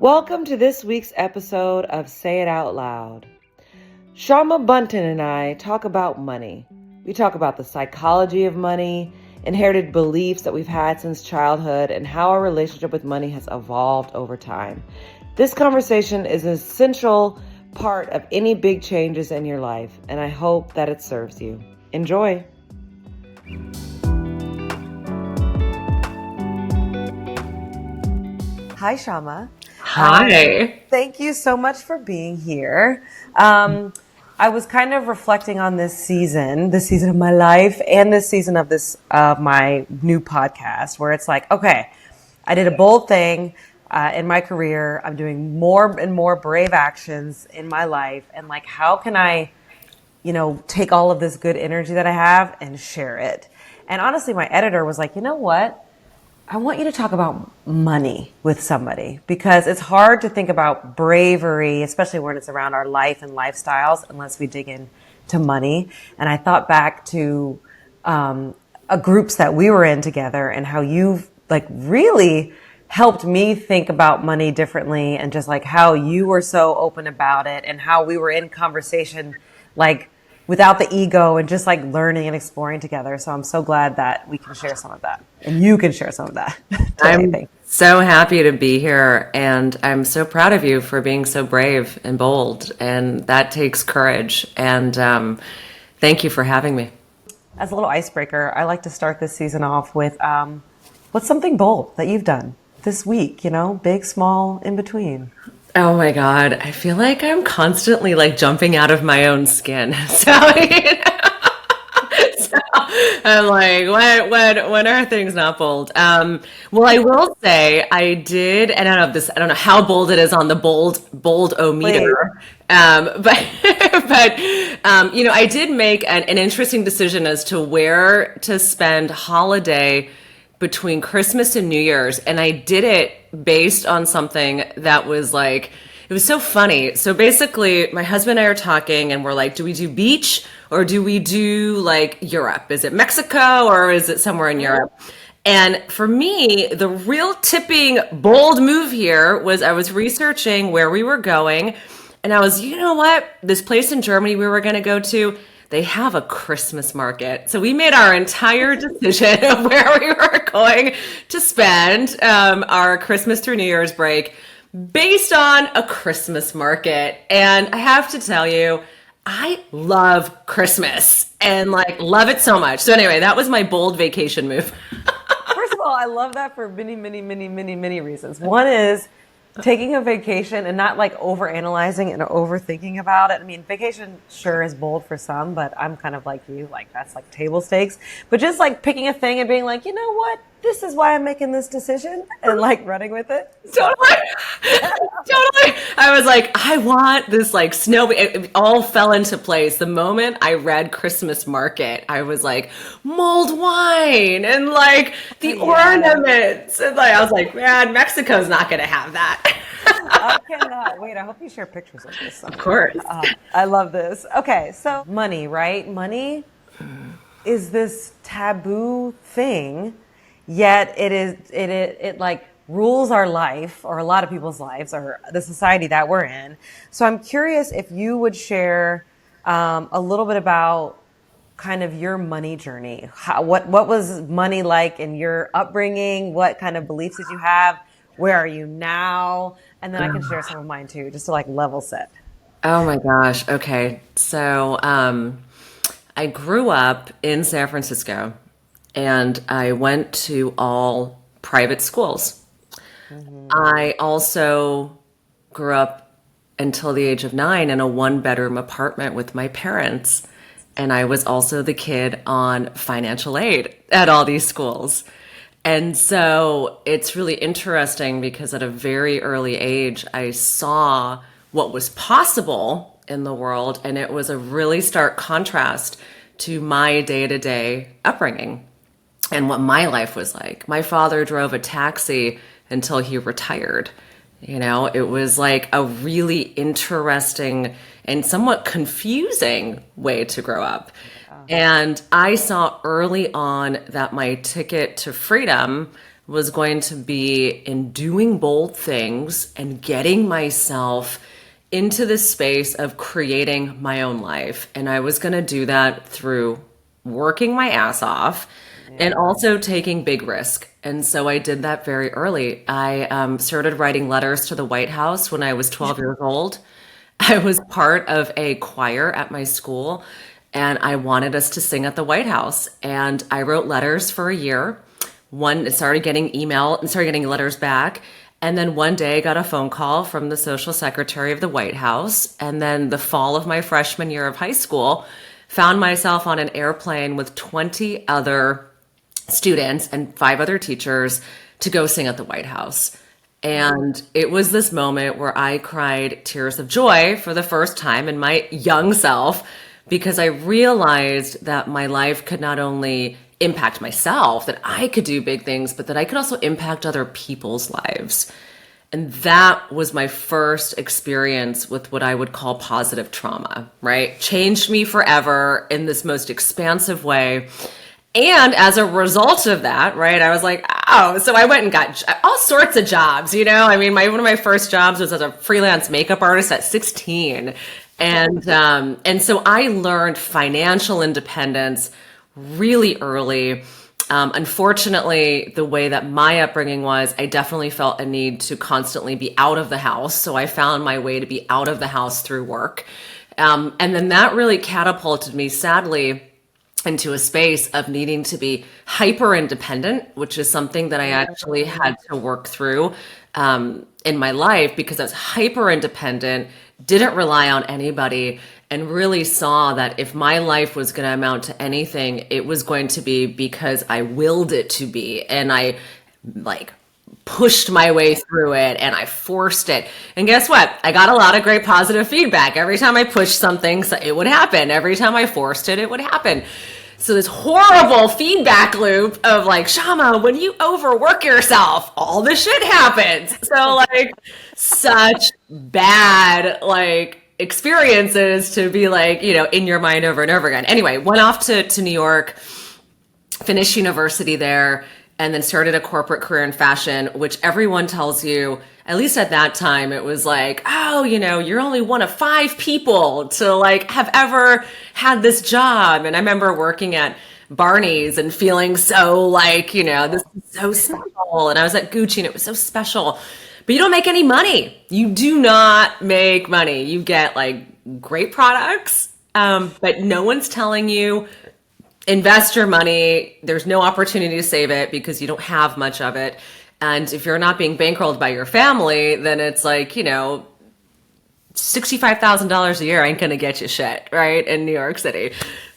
Welcome to this week's episode of Say It Out Loud. Syama Bunten and I talk about money. We talk about the psychology of money, inherited beliefs that we've had since childhood, and how our relationship with money has evolved over time. This conversation is an essential part of any big changes in your life, and I hope that it serves you. Enjoy. Hi, Syama. Hi. Thank you so much for being here. I was kind of reflecting on this season of my life and this season of my new podcast, where it's like, okay, I did a bold thing in my career. I'm doing more and more brave actions in my life. And like, how can I, take all of this good energy that I have and share it? And honestly, my editor was like, you know what? I want you to talk about money with somebody, because it's hard to think about bravery, especially when it's around our life and lifestyles, unless we dig into money. And I thought back to groups that we were in together and how you've really helped me think about money differently, and just like how you were so open about it and how we were in conversation without the ego and just learning and exploring together. So I'm so glad that we can share some of that, and you can share some of that today. I'm so happy to be here, and I'm so proud of you for being so brave and bold, and that takes courage. And thank you for having me. As a little icebreaker, I like to start this season off with what's something bold that you've done this week, big, small, in between. Oh my God. I feel like I'm constantly jumping out of my own skin. So I'm like, when are things not bold? Well, I will say I did, and I don't know how bold it is on the bold-o-meter. But I did make an interesting decision as to where to spend holiday between Christmas and New Year's. And I did it based on something that was it was so funny. So basically my husband and I are talking, and we're like, do we do beach or do we do Europe? Is it Mexico or is it somewhere in Europe? And for me, the real tipping bold move here was I was researching where we were going, and I was, you know what? This place in Germany we were going to go to, they have a Christmas market. So we made our entire decision of where we were going to spend our Christmas through New Year's break based on a Christmas market. And I have to tell you, I love Christmas and love it so much. So anyway, that was my bold vacation move. First of all, I love that for many reasons. One is taking a vacation and not overanalyzing and overthinking about it. I mean, vacation sure is bold for some, but I'm kind of like you, that's table stakes. But just picking a thing and being like, you know what? This is why I'm making this decision, and running with it. Totally. I was like, I want this snow. It all fell into place. The moment I read Christmas market, I was like, mulled wine and the ornaments. And I was like, man, Mexico's not going to have that. I cannot wait. I hope you share pictures of this somewhere. Of course. I love this. Okay, so money, right? Money is this taboo thing. Yet it rules our life, or a lot of people's lives, or the society that we're in. So I'm curious if you would share a little bit about kind of your money journey. What was money like in your upbringing? What kind of beliefs did you have? Where are you now? And then I can share some of mine too, just to level set. Oh my gosh. Okay. So I grew up in San Francisco. And I went to all private schools. Mm-hmm. I also grew up until the age of 9 in a 1-bedroom apartment with my parents. And I was also the kid on financial aid at all these schools. And so it's really interesting because at a very early age, I saw what was possible in the world. And it was a really stark contrast to my day-to-day upbringing and what my life was like. My father drove a taxi until he retired. It was a really interesting and somewhat confusing way to grow up. And I saw early on that my ticket to freedom was going to be in doing bold things and getting myself into the space of creating my own life. And I was going to do that through working my ass off and also taking big risk. And so I did that very early. I started writing letters to the White House when I was 12 years old. I was part of a choir at my school, and I wanted us to sing at the White House. And I wrote letters for a year. One started getting email and started getting letters back. And then one day I got a phone call from the social secretary of the White House. And then the fall of my freshman year of high school, found myself on an airplane with 20 other students and 5 other teachers to go sing at the White House. And it was this moment where I cried tears of joy for the first time in my young self, because I realized that my life could not only impact myself, that I could do big things, but that I could also impact other people's lives. And that was my first experience with what I would call positive trauma, right? Changed me forever in this most expansive way. And as a result of that, right, I was like, oh, so I went and got all sorts of jobs, you know? I mean, one of my first jobs was as a freelance makeup artist at 16. And so I learned financial independence really early. Unfortunately, the way that my upbringing was, I definitely felt a need to constantly be out of the house. So I found my way to be out of the house through work. And then that really catapulted me, sadly, into a space of needing to be hyper independent, which is something that I actually had to work through in my life, because I was hyper independent, didn't rely on anybody, and really saw that if my life was going to amount to anything, it was going to be because I willed it to be. And I like pushed my way through it and I forced it. And guess what? I got a lot of great positive feedback. Every time I pushed something, it would happen. Every time I forced it, it would happen. So this horrible feedback loop of like, Syama, when you overwork yourself, all this shit happens. So like such bad like experiences to be like, you know, in your mind over and over again. Anyway, went off to New York, finished university there, and then started a corporate career in fashion, which everyone tells you, at least at that time, it was like, oh, you know, you're only one of 5 people to like have ever had this job. And I remember working at Barney's and feeling so like, you know, this is so special. And I was at Gucci and it was so special. But you don't make any money. You do not make money. You get like great products, but no one's telling you invest your money. There's no opportunity to save it because you don't have much of it. And if you're not being bankrolled by your family, then it's like, you know, $65,000 a year ain't going to get you shit, right? In New York City.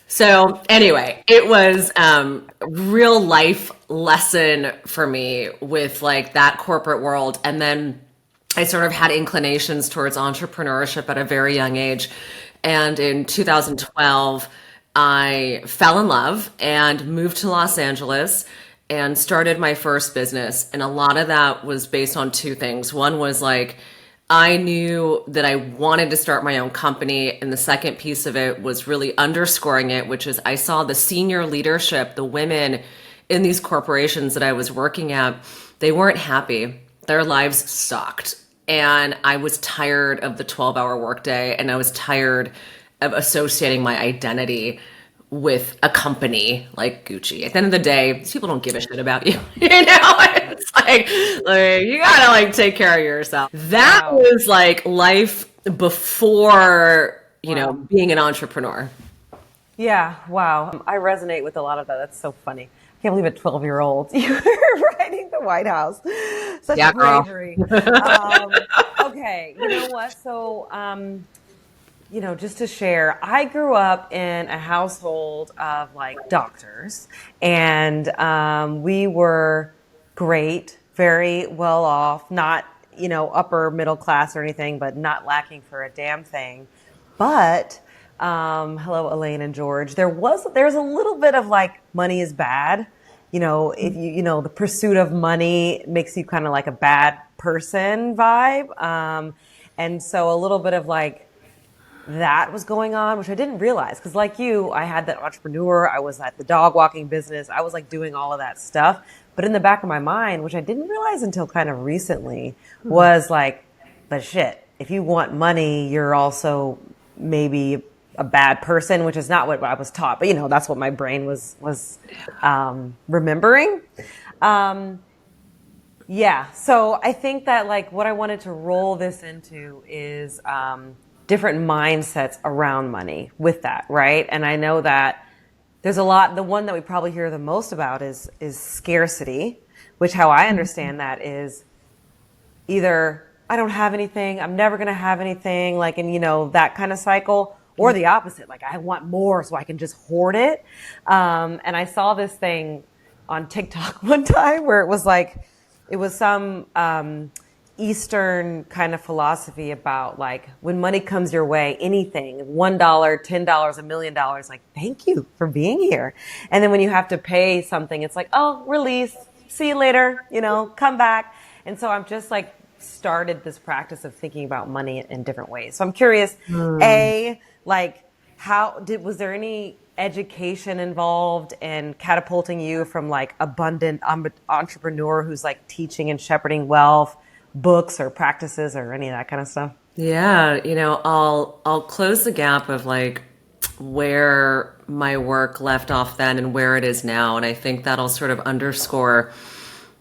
So anyway, it was a real life lesson for me with like that corporate world. And then I sort of had inclinations towards entrepreneurship at a very young age. And in 2012, I fell in love and moved to Los Angeles and started my first business. And a lot of that was based on 2 things. One was like, I knew that I wanted to start my own company. And the second piece of it was really underscoring it, which is I saw the senior leadership, the women in these corporations that I was working at, they weren't happy. Their lives sucked. And I was tired of the 12-hour workday, and I was tired of associating my identity with a company like Gucci. At the end of the day, these people don't give a shit about you. You know, it's like you gotta like take care of yourself. That was like life before, you know, being an entrepreneur. Yeah, wow. I resonate with a lot of that. That's so funny. I can't believe a 12-year-old you were writing the White House. Such bravery. Okay, you know what? So, you know, just to share, I grew up in a household of like doctors, and we were great, very well off, not, you know, upper middle class or anything, but not lacking for a damn thing. But hello, Elaine and George. There's a little bit of like money is bad. You know, if you know, the pursuit of money makes you kind of like a bad person vibe. And so a little bit of like that was going on, which I didn't realize. Cause like you, I had that entrepreneur, I was at the dog walking business. I was like doing all of that stuff, But in the back of my mind, which I didn't realize until kind of recently, was like, but shit, if you want money, you're also maybe a bad person, which is not what I was taught. But, that's what my brain was remembering. Yeah. So I think that like what I wanted to roll this into is different mindsets around money with that, right? And I know that there's a lot. The one that we probably hear the most about is scarcity, which how I understand that is either I don't have anything, I'm never going to have anything, like, and that kind of cycle, or the opposite, like I want more so I can just hoard it. And I saw this thing on TikTok one time where it was some Eastern kind of philosophy about like when money comes your way, anything, $1, $10, $1,000,000, like, thank you for being here. And then when you have to pay something, it's like, oh, release, see you later, come back. And so I'm just like started this practice of thinking about money in different ways. So I'm curious, like was there any education involved in catapulting you from like abundant entrepreneur who's like teaching and shepherding wealth, books or practices or any of that kind of stuff? Yeah, I'll close the gap of like where my work left off then and where it is now. And I think that'll sort of underscore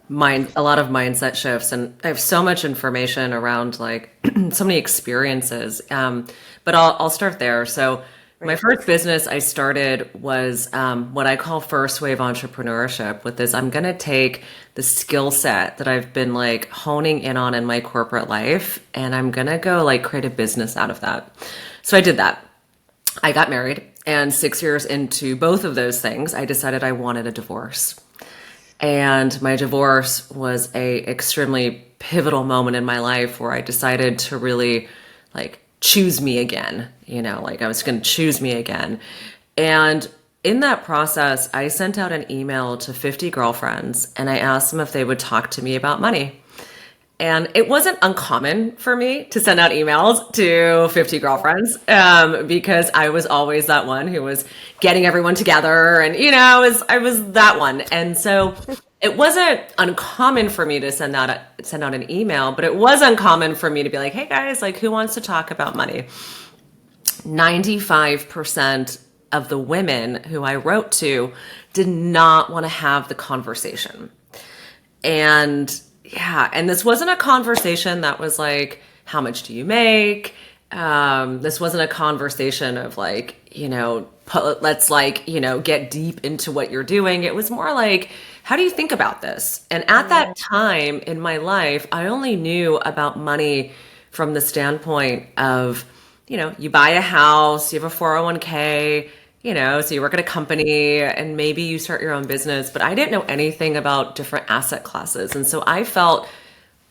a lot of mindset shifts. And I have so much information around like so many experiences. But I'll start there. So my first business I started was what I call first wave entrepreneurship. With this, I'm going to take the skill set that I've been like honing in on in my corporate life, and I'm going to go like create a business out of that. So I did that. I got married, and 6 years into both of those things, I decided I wanted a divorce. And my divorce was a extremely pivotal moment in my life where I decided to really like choose me again, like I was going to choose me again. And in that process, I sent out an email to 50 girlfriends and I asked them if they would talk to me about money. And it wasn't uncommon for me to send out emails to 50 girlfriends because I was always that one who was getting everyone together. And, I was that one. And so it wasn't uncommon for me to send out an email, but it was uncommon for me to be like, hey guys, like who wants to talk about money? 95% of the women who I wrote to did not want to have the conversation. And yeah, and this wasn't a conversation that was like, how much do you make? This wasn't a conversation of like, let's like, get deep into what you're doing. It was more like, how do you think about this? And at that time in my life, I only knew about money from the standpoint of, you buy a house, you have a 401k, so you work at a company and maybe you start your own business, but I didn't know anything about different asset classes. And so I felt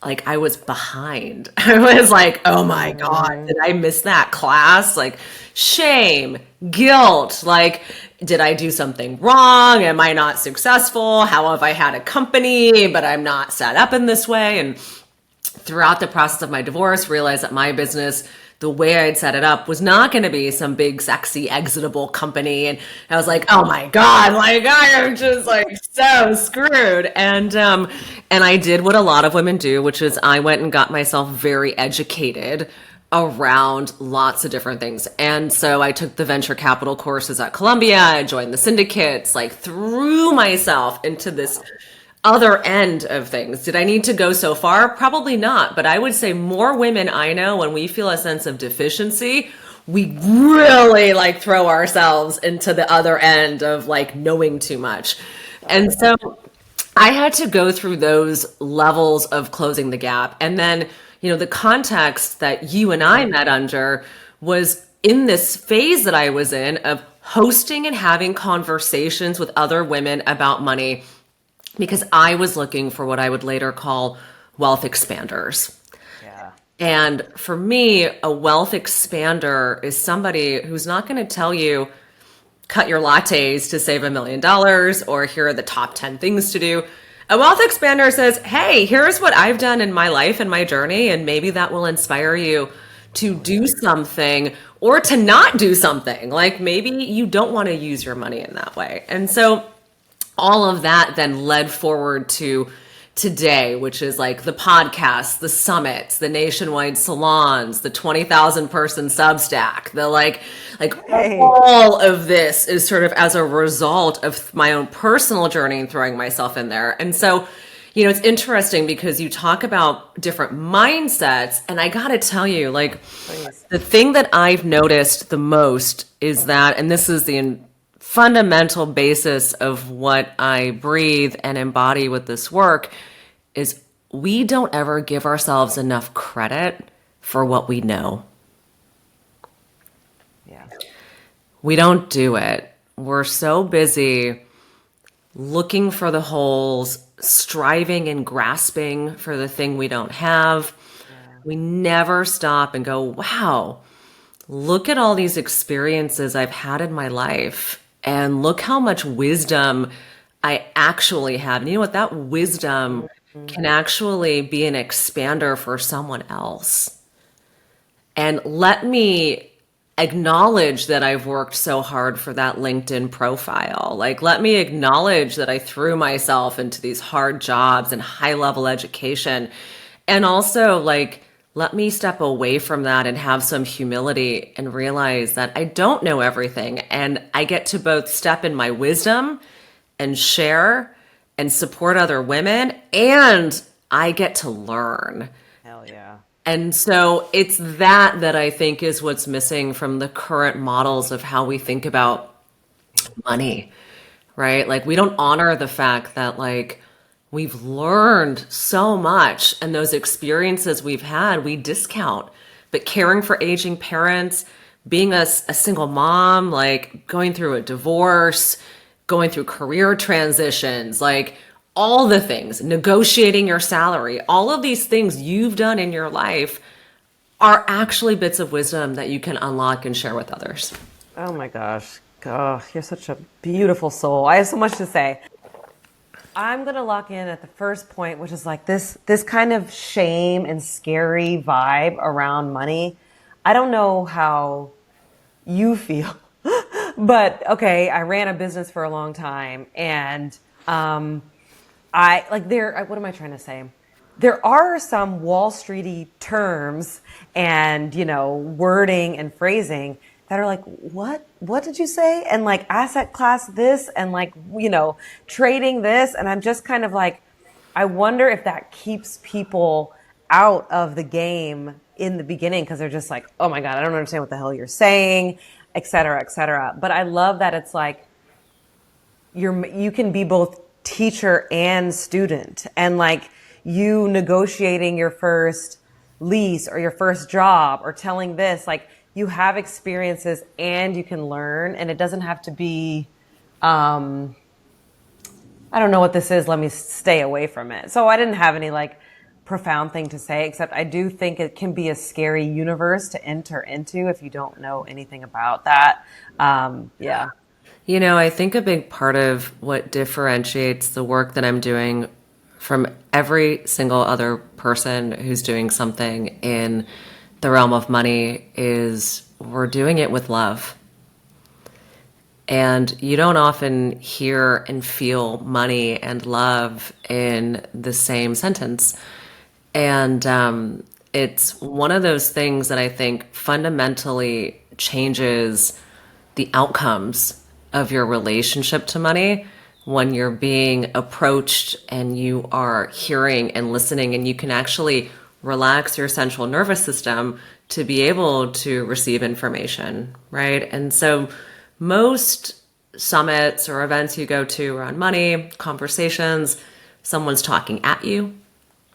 like I was behind. I was like, oh my God, did I miss that class? Like shame, guilt, like, did I do something wrong? Am I not successful? How have I had a company, but I'm not set up in this way? And throughout the process of my divorce, realized that my business, the way I'd set it up, was not going to be some big, sexy, exitable company. And I was like, oh my God, like I am just like so screwed. And I did what a lot of women do, which is I went and got myself very educated around lots of different things. And so I took the venture capital courses at Columbia. I joined the syndicates, like threw myself into this other end of things. Did I need to go so far? Probably not. But I would say more women I know, when we feel a sense of deficiency, we really like throw ourselves into the other end of like knowing too much. And so I had to go through those levels of closing the gap. And then, the context that you and I met under was in this phase that I was in of hosting and having conversations with other women about money, because I was looking for what I would later call wealth expanders. Yeah. And for me, a wealth expander is somebody who's not going to tell you, cut your lattes to save $1 million, or here are the top 10 things to do. A wealth expander says, hey, here's what I've done in my life and my journey, and maybe that will inspire you to do something or to not do something. Like maybe you don't want to use your money in that way. And so all of that then led forward to today, which is like the podcasts, the summits, the nationwide salons, the 20,000 person Substack, the like Hey. all of this is sort of as a result of my own personal journey and throwing myself in there. And so, it's interesting because you talk about different mindsets, and I got to tell you, like, Please. the thing that I've noticed the most is that, and this is the fundamental basis of what I breathe and embody with this work, is we don't ever give ourselves enough credit for what we know. Yeah. We don't do it. We're so busy looking for the holes, striving and grasping for the thing we don't have. We never stop and go, wow, look at all these experiences I've had in my life, and look how much wisdom I actually have. And you know what? That wisdom can actually be an expander for someone else. And let me acknowledge that I've worked so hard for that LinkedIn profile. Like, let me acknowledge that I threw myself into these hard jobs and high level education. And also, like, let me step away from that and have some humility and realize that I don't know everything. And I get to both step in my wisdom and share and support other women. And I get to learn. Hell yeah. And so it's that I think is what's missing from the current models of how we think about money, right? Like, we don't honor the fact that, like, we've learned so much, and those experiences we've had, we discount. But caring for aging parents, being a single mom, like going through a divorce, going through career transitions, like all the things, negotiating your salary, all of these things you've done in your life are actually bits of wisdom that you can unlock and share with others. Oh my gosh. Oh, you're such a beautiful soul. I have so much to say. I'm going to lock in at the first point, which is like this kind of shame and scary vibe around money. I don't know how you feel, but okay, I ran a business for a long time, and what am I trying to say? There are some Wall Streety terms and, wording and phrasing that are like, what did you say? And like asset class this, and like, trading this. And I'm just kind of like, I wonder if that keeps people out of the game in the beginning, because they're just like, oh my God, I don't understand what the hell you're saying, et cetera, et cetera. But I love that it's like, you can be both teacher and student, and like you negotiating your first lease or your first job or telling this, like you have experiences and you can learn, and it doesn't have to be, I don't know what this is, let me stay away from it. So I didn't have any like profound thing to say, except I do think it can be a scary universe to enter into if you don't know anything about that. Yeah. I think a big part of what differentiates the work that I'm doing from every single other person who's doing something in the realm of money is we're doing it with love. And you don't often hear and feel money and love in the same sentence. And it's one of those things that I think fundamentally changes the outcomes of your relationship to money when you're being approached and you are hearing and listening, and you can actually relax your central nervous system to be able to receive information, right? And so most summits or events you go to around money, conversations, someone's talking at you,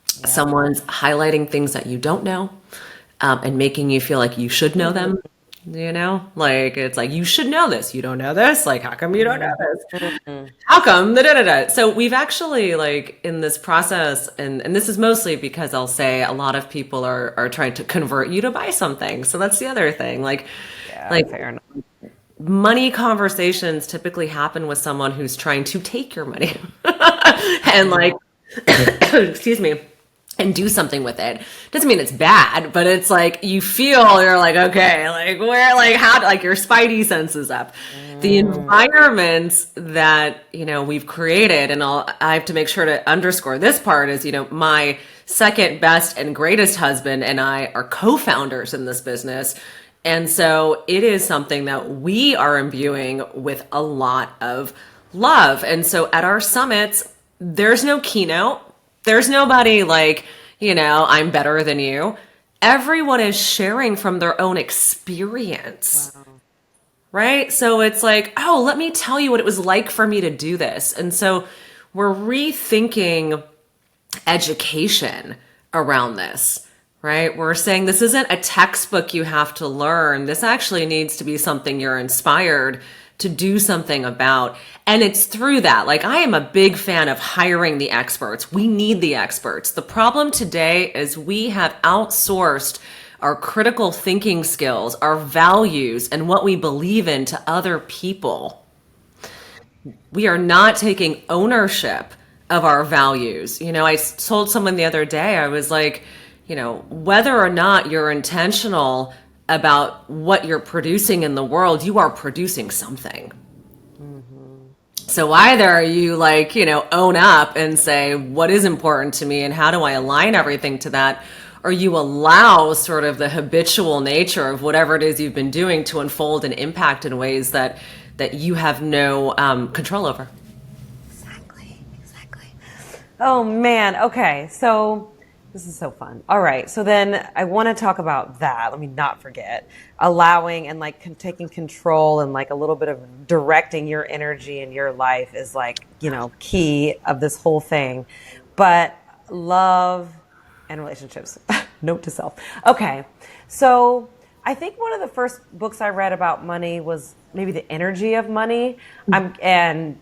someone's highlighting things that you don't know, and making you feel like you should know them. Like it's like, you should know this. You don't know this. Like, how come you don't know this? How come the da-da-da? So we've actually, like, in this process, and this is mostly because I'll say a lot of people are trying to convert you to buy something. So that's the other thing. Like Fair enough. Money conversations typically happen with someone who's trying to take your money. And like, excuse me. and do something with it. Doesn't mean it's bad, but it's like you feel, you're like, okay, like where, like how, like your spidey senses up. The environments that, we've created, and I have to make sure to underscore this part is, my second best and greatest husband and I are co-founders in this business. And so it is something that we are imbuing with a lot of love. And so at our summits, there's no keynote. There's nobody like, I'm better than you. Everyone is sharing from their own experience. Wow. Right? So it's like, oh, let me tell you what it was like for me to do this. And so we're rethinking education around this, right? We're saying this isn't a textbook you have to learn. This actually needs to be something you're inspired to do something about. And it's through that. Like, I am a big fan of hiring the experts. We need the experts. The problem today is we have outsourced our critical thinking skills, our values, and what we believe in to other people. We are not taking ownership of our values. I told someone the other day, I was like, whether or not you're intentional about what you're producing in the world, you are producing something. Mm-hmm. So either you own up and say, what is important to me and how do I align everything to that? Or you allow sort of the habitual nature of whatever it is you've been doing to unfold and impact in ways that you have no control over. Exactly. Oh man. Okay. So this is so fun. All right. So then I want to talk about that. Let me not forget allowing and taking control and a little bit of directing your energy in your life is key of this whole thing. But love and relationships. Note to self. Okay. So I think one of the first books I read about money was maybe The Energy of Money. I'm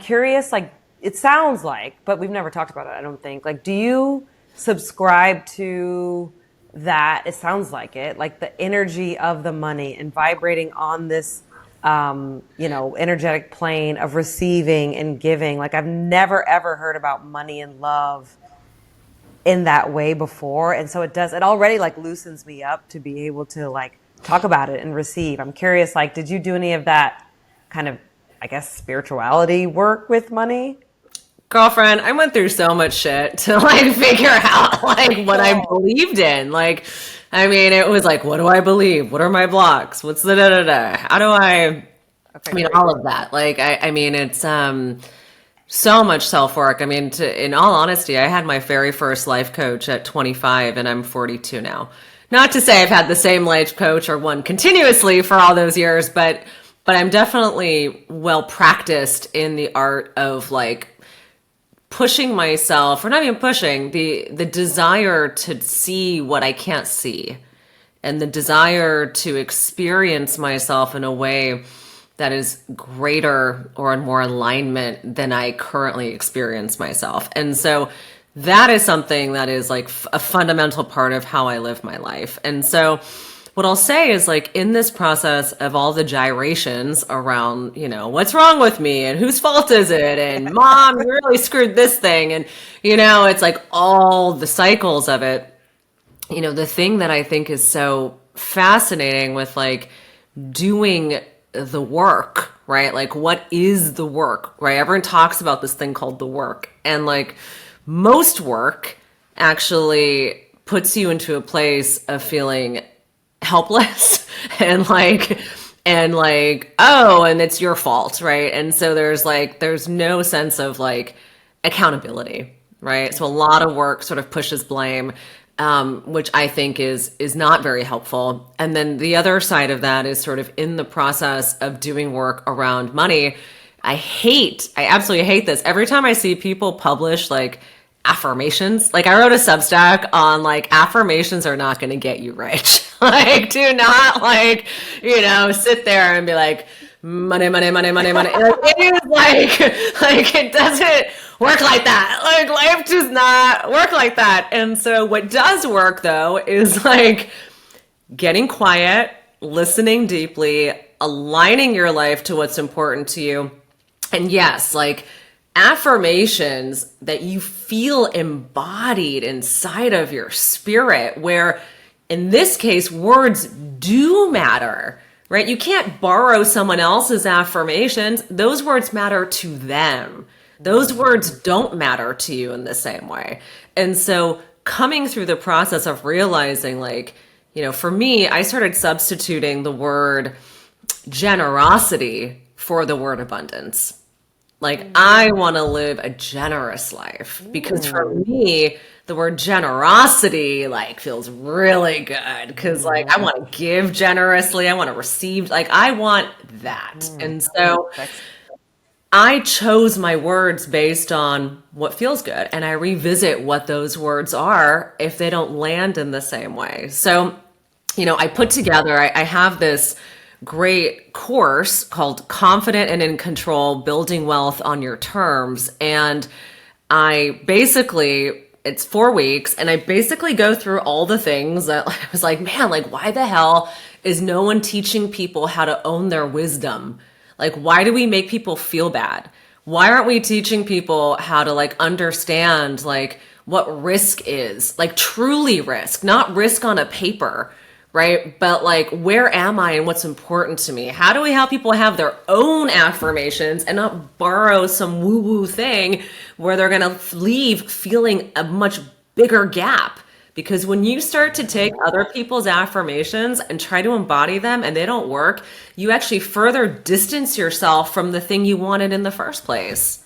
curious, it sounds like, but we've never talked about it, I don't think. Do you subscribe to that? It sounds like it, the energy of the money and vibrating on this, energetic plane of receiving and giving. I've never, ever heard about money and love in that way before. And so it already loosens me up to be able to talk about it and receive. I'm curious, did you do any of that kind of, I guess, spirituality work with money? Girlfriend, I went through so much shit to figure out what I believed in. It was what do I believe? What are my blocks? What's the da-da-da? How do I, all of that. It's, so much self-work. In all honesty, I had my very first life coach at 25 and I'm 42 now. Not to say I've had the same life coach or one continuously for all those years, but I'm definitely well practiced in the art of pushing myself, or not even pushing, the desire to see what I can't see and the desire to experience myself in a way that is greater or in more alignment than I currently experience myself. And so that is something that is a fundamental part of how I live my life. And so what I'll say is in this process of all the gyrations around, what's wrong with me and whose fault is it? And mom, you really screwed this thing. And, it's all the cycles of it. The thing that I think is so fascinating with doing the work, right? What is the work, right? Everyone talks about this thing called the work. And most work actually puts you into a place of feeling helpless and oh, and it's your fault, right? And so there's no sense of accountability, right? So a lot of work sort of pushes blame. Which I think is not very helpful. And then the other side of that is sort of in the process of doing work around money. I absolutely hate this. Every time I see people publish affirmations, I wrote a Substack on affirmations are not going to get you rich. Do not sit there and be money, money, money, money, money. It is it doesn't work like that. Life does not work like that. And so what does work though is getting quiet, listening deeply, aligning your life to what's important to you. And yes, affirmations that you feel embodied inside of your spirit, where in this case, words do matter, right? You can't borrow someone else's affirmations. Those words matter to them. Those words don't matter to you in the same way. And so coming through the process of realizing, like, for me, I started substituting the word generosity for the word abundance. Like, I want to live a generous life because for me, the word generosity like feels really good because like I want to give generously, I want to receive, like I want that. And so I chose my words based on what feels good, and I revisit what those words are if they don't land in the same way. So, I put together, I have this great course called Confident and in Control, Building Wealth on Your Terms. And it's 4 weeks, and I basically go through all the things that I was like, man, like, why the hell is no one teaching people how to own their wisdom? Like, why do we make people feel bad? Why aren't we teaching people how to like understand like what risk is, like truly risk, not risk on a paper, right? But like, where am I and what's important to me? How do we help people have their own affirmations and not borrow some woo-woo thing where they're going to leave feeling a much bigger gap? Because when you start to take other people's affirmations and try to embody them and they don't work, you actually further distance yourself from the thing you wanted in the first place.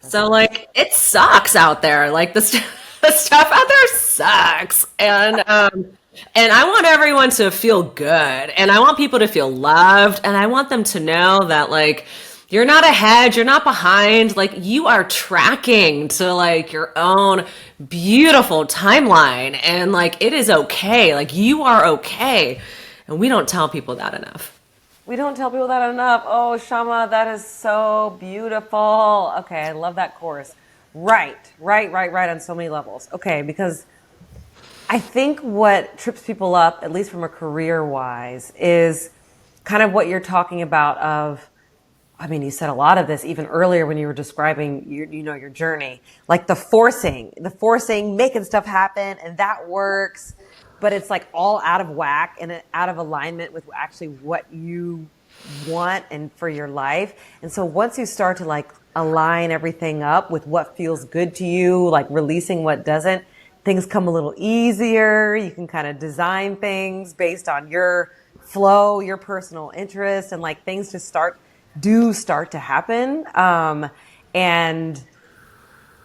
So like, it sucks out there. Like the stuff out there sucks. And I want everyone to feel good, and I want people to feel loved, and I want them to know that like you're not ahead, you're not behind, like you are tracking to like your own beautiful timeline, and like it is okay, like you are okay. And we don't tell people that enough. We don't tell people that enough. Oh, Syama, that is so beautiful. Okay, I love that course. Right on so many levels. Okay, because I think what trips people up, at least from a career-wise, is kind of what you're talking about of, I mean, you said a lot of this even earlier when you were describing your journey, like the forcing, making stuff happen, and that works, but it's like all out of whack and out of alignment with actually what you want and for your life. And so once you start to like align everything up with what feels good to you, like releasing what doesn't, things come a little easier. You can kind of design things based on your flow, your personal interest, and like things just start to happen. And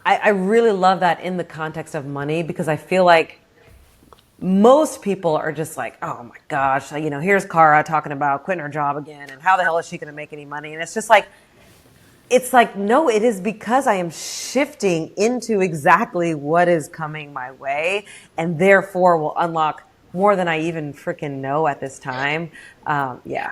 I really love that in the context of money, because I feel like most people are just like, oh my gosh, here's Cara talking about quitting her job again, and how the hell is she going to make any money? And it's just like, no, it is because I am shifting into exactly what is coming my way, and therefore will unlock more than I even freaking know at this time. Yeah.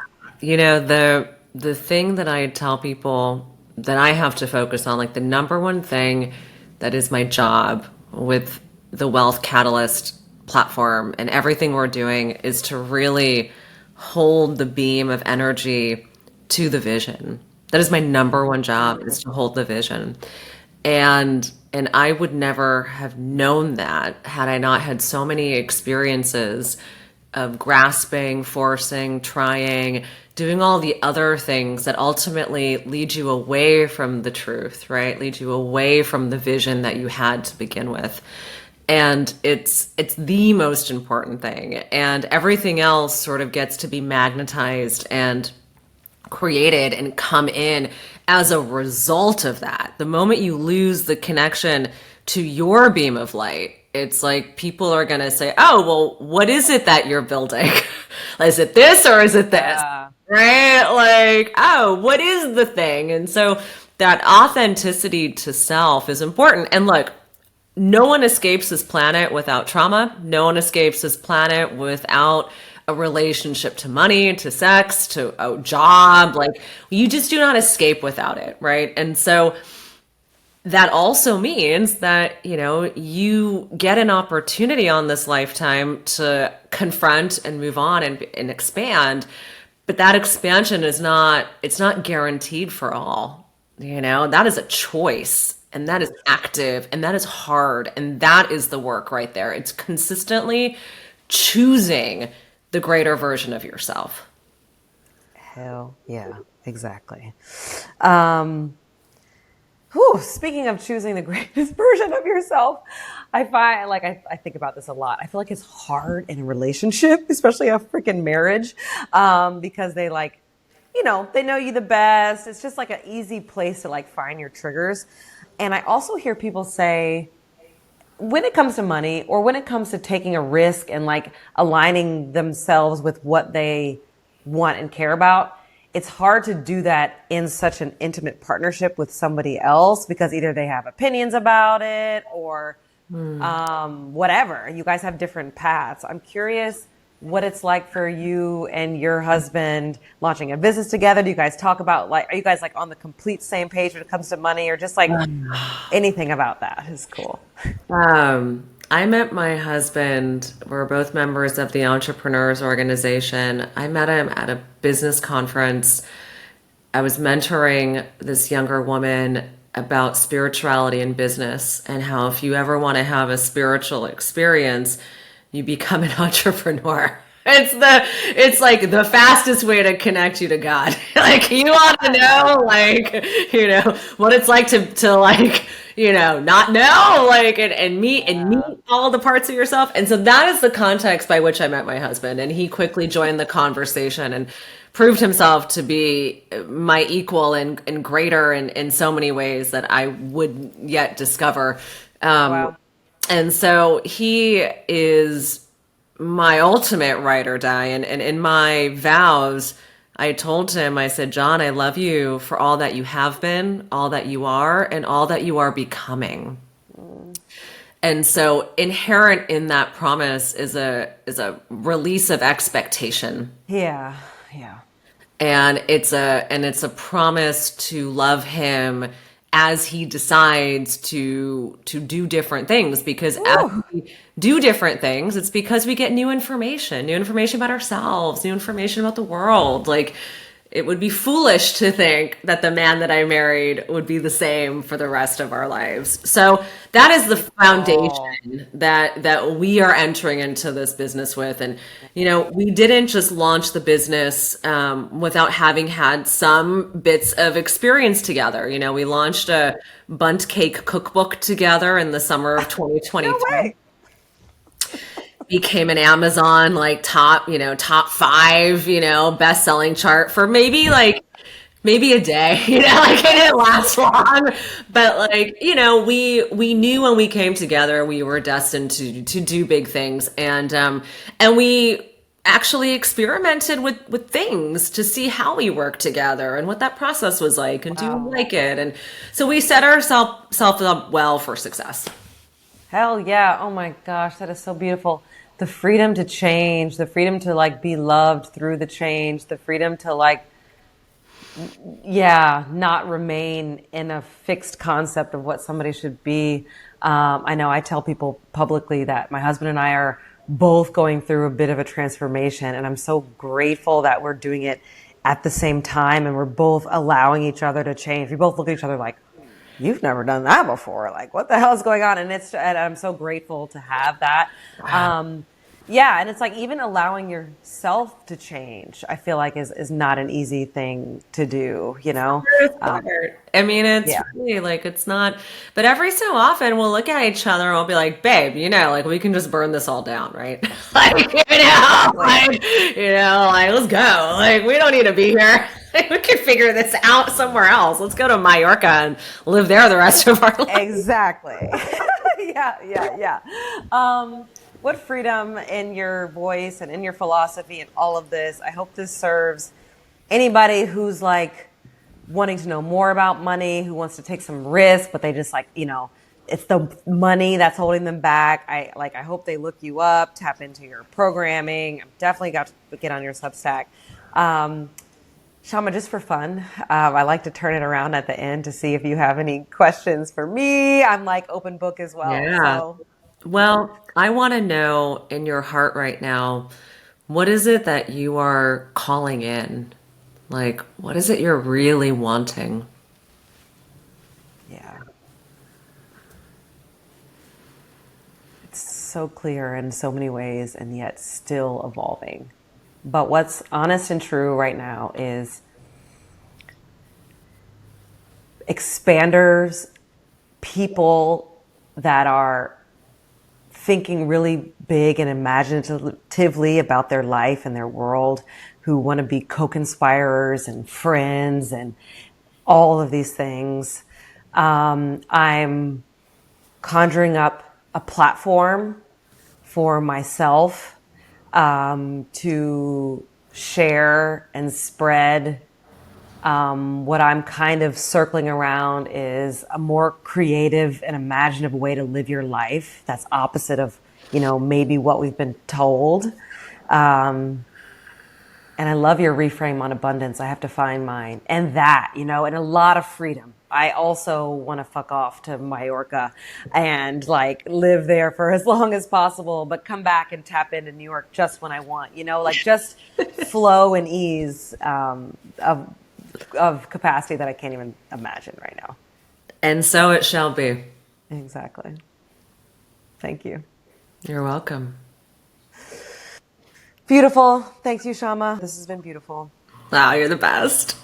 The thing that I tell people that I have to focus on, like the number one thing that is my job with the Wealth Catalyst platform and everything we're doing, is to really hold the beam of energy to the vision. That is my number one job, is to hold the vision. And I would never have known that had I not had so many experiences of grasping, forcing, trying, doing all the other things that ultimately lead you away from the truth, right? Lead you away from the vision that you had to begin with. And it's the most important thing. And everything else sort of gets to be magnetized and created and come in as a result of that. The moment you lose the connection to your beam of light, it's like people are going to say, oh, well, what is it that you're building? Is it this or is it this? Right? Like, oh, what is the thing? And so that authenticity to self is important. And look, no one escapes this planet without trauma. No one escapes this planet without a relationship to money, to sex, to a job. Like, you just do not escape without it, right? And so that also means that, you get an opportunity on this lifetime to confront and move on and expand. But that expansion it's not guaranteed for all. That is a choice, and that is active, and that is hard, and that is the work right there. It's consistently choosing the greater version of yourself. Hell yeah, exactly. Um, Whew, speaking of choosing the greatest version of yourself, I find like I think about this a lot. I feel like it's hard in a relationship, especially a freaking marriage, because they like, they know you the best. It's just like an easy place to like find your triggers. And I also hear people say, when it comes to money or when it comes to taking a risk and like aligning themselves with what they want and care about, it's hard to do that in such an intimate partnership with somebody else because either they have opinions about it or whatever. You guys have different paths. I'm curious what it's like for you and your husband launching a business together. Do you guys talk about like, are you guys like on the complete same page when it comes to money or just like anything about that is cool? I met my husband. We're both members of the Entrepreneurs Organization. I met him at a business conference. I was mentoring this younger woman about spirituality and business and how if you ever want to have a spiritual experience, you become an entrepreneur. It's like the fastest way to connect you to God. Like you want to know what it's like to like, not know, like and meet all the parts of yourself. And so that is the context by which I met my husband. And he quickly joined the conversation and proved himself to be my equal and greater in so many ways that I would yet discover. Wow. And so he is my ultimate ride or die. And in my vows, I told him, I said, John, I love you for all that you have been, all that you are, and all that you are becoming. And so inherent in that promise is a release of expectation. Yeah. Yeah. And it's a promise to love him as he decides to do different things, because as Woo. we do different things, it's because we get new information about ourselves, new information about the world. Like it would be foolish to think that the man that I married would be the same for the rest of our lives. So that is the Oh, foundation that we are entering into this business with. And we didn't just launch the business without having had some bits of experience together. We launched a bundt cake cookbook together in the summer of no 2023. way. Became an Amazon like top five, best selling chart for maybe a day, like it didn't last long. But like, we knew when we came together we were destined to do big things. And we actually experimented with things to see how we work together and what that process was like and do we Wow. like it. And so we set ourselves up well for success. Hell yeah. Oh my gosh, that is so beautiful. The freedom to change, the freedom to like be loved through the change, the freedom to like, yeah, not remain in a fixed concept of what somebody should be. I know I tell people publicly that my husband and I are both going through a bit of a transformation, and I'm so grateful that we're doing it at the same time and we're both allowing each other to change. We both look at each other like, you've never done that before. Like, what the hell is going on? And I'm so grateful to have that. Yeah. And it's like even allowing yourself to change, I feel like is not an easy thing to do, you know? It's hard. I mean, it's Yeah. really like it's not, but every so often we'll look at each other and we'll be like, babe, like we can just burn this all down, right? Like, Exactly. like let's go. Like, we don't need to be here. Like, we can figure this out somewhere else. Let's go to Mallorca and live there the rest of our life. Exactly. Yeah. Yeah. Yeah. What freedom in your voice and in your philosophy and all of this. I hope this serves anybody who's like, wanting to know more about money, who wants to take some risk, but they just like, it's the money that's holding them back. I hope they look you up, tap into your programming. I've definitely got to get on your Substack. Um, Syama, just for fun, I like to turn it around at the end to see if you have any questions for me. I'm like open book as well. Yeah. So Well, I want to know in your heart right now, what is it that you are calling in? Like, what is it you're really wanting? Yeah. It's so clear in so many ways and yet still evolving. But what's honest and true right now is expanders, people that are thinking really big and imaginatively about their life and their world, who want to be co-conspirers and friends and all of these things. I'm conjuring up a platform for myself to share and spread. What I'm kind of circling around is a more creative and imaginative way to live your life. That's opposite of, maybe what we've been told. And I love your reframe on abundance. I have to find mine. And and a lot of freedom. I also want to fuck off to Mallorca and like live there for as long as possible, but come back and tap into New York just when I want, like just flow and ease of capacity that I can't even imagine right now. And so it shall be. Exactly. Thank you. You're welcome. Beautiful. Thanks you, Syama. This has been beautiful. Wow, you're the best.